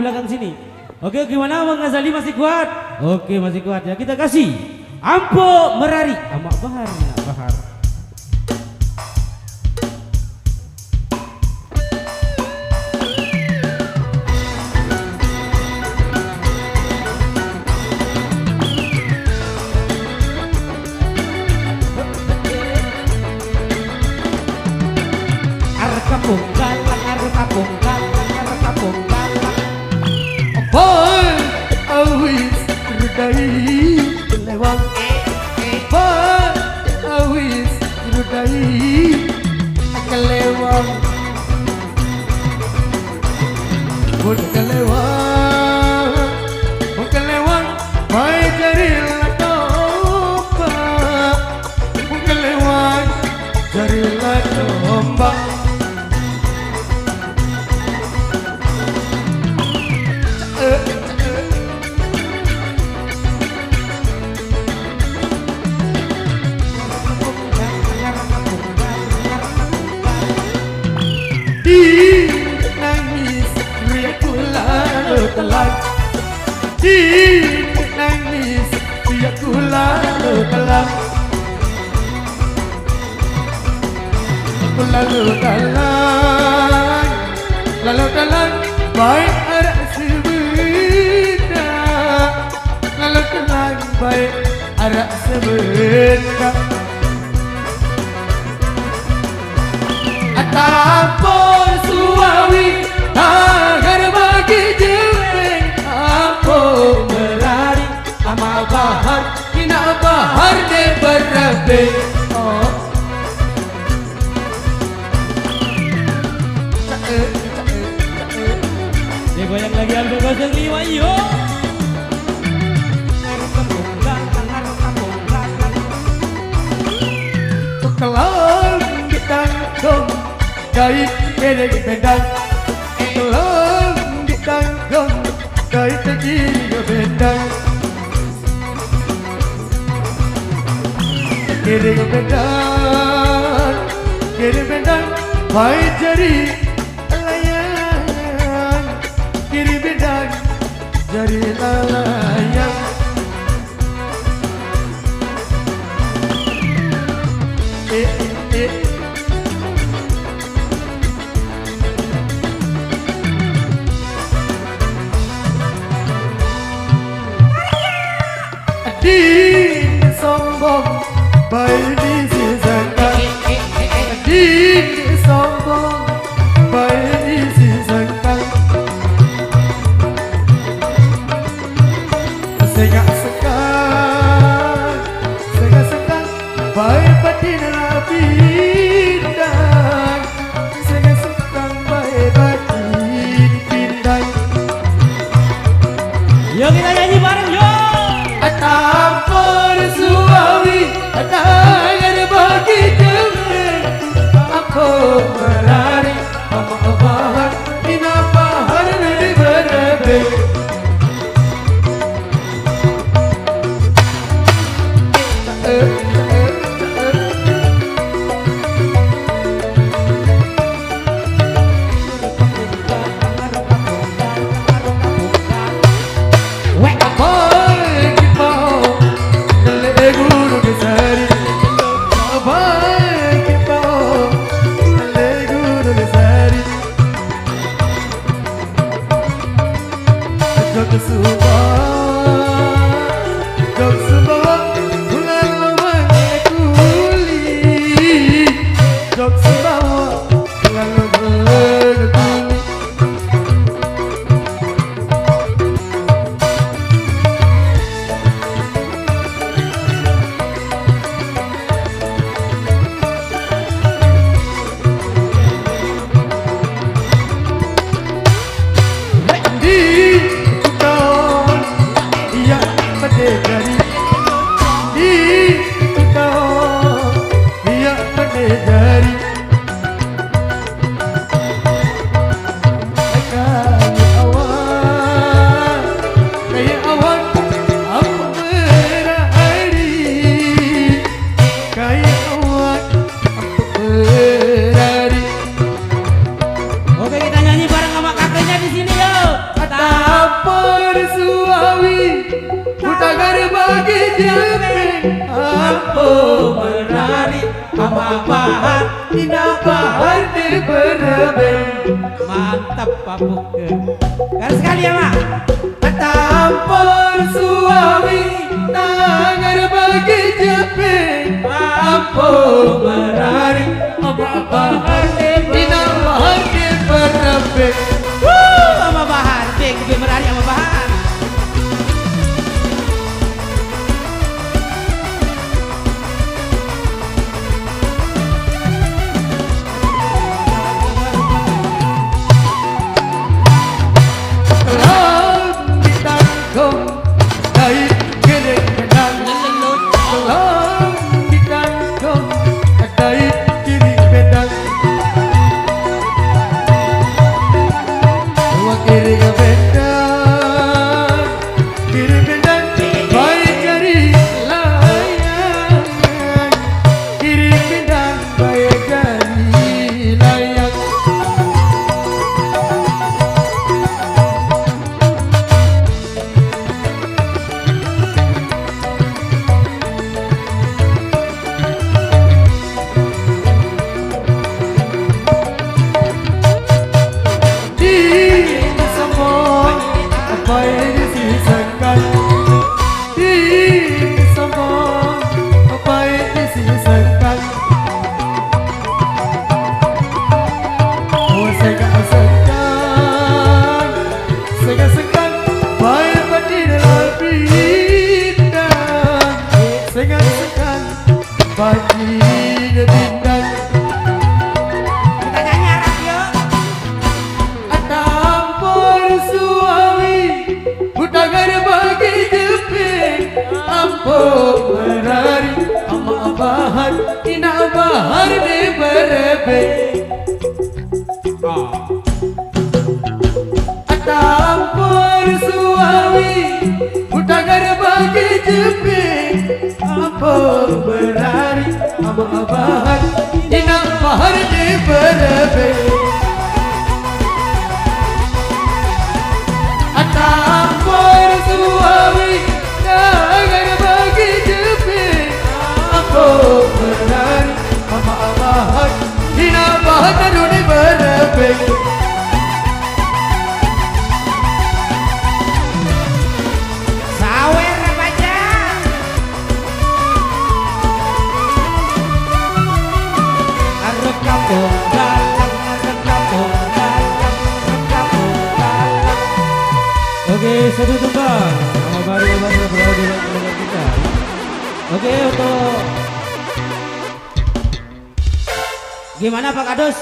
belakang sini. Oke, gimana Bang Ghazali, masih kuat? Oke, masih kuat ya. Kita kasih Ampo Merari Amak Bahar, Bahar. Boy, awis rudai lewat. Boy, awis rudai kelewat. Bud kelewat, bud kelewat. Boy jari latomba, bud kelewat jari latomba. Nangis riakulah telat. Nangis riakulah telat. Lalu telat, lalu telat. Baik arak sebenar, lalu telat. Baik arak sebenar. Atampun suawi agar bagi jempeng. Ampo Merari Amak Bahar, Kina Bahar de berabe. Oh, Goyang lagi Aldo 05, yo. Kelam ditanggung kait kerek bedang. Kelam ditanggung kait jiga bedang. Kerek bedang, kerek bedang. Hai jari layang, kerek bedang jari layang. Din sombong baik disisangkan. Din sombong baik disisangkan. Sengak-sengak baik batin rapindan. Sengak-sengak baik batin pindan. Yuk kita nyanyi bareng, yuk. Atampun suawi agar bagi jempeng. Ampo Merari Amak Bahar, Kina Bahar de berabe. merari ama bahar dina bahar di berebeng. Mantap Pak Buke. Garis sekali ya Mak. Tampar suami tangan bagi jepit ampo merari ama bahar dina bahar di berebeng. Sama Bahar, Beng, merari sama Bahar. Baginya bintang Kita nyanyi Arab yuk. tampar suami butangan bagi jepit ampo merari ama bahar ina bahar di berebeng. Tampar suami butangan bagi jepit ampo merari ama bahar ina bahar di berebeng. Tampar suami tangan bagi jepit ampo merari ama bahar ina bahar di berebeng. Sawer aja. Arep kampung dalam, arep kampung dalam, arep kampung dalam. Oke, satu tunggal. Nama baru berada di dalam kita. Oke, untuk gimana Pak Kadus?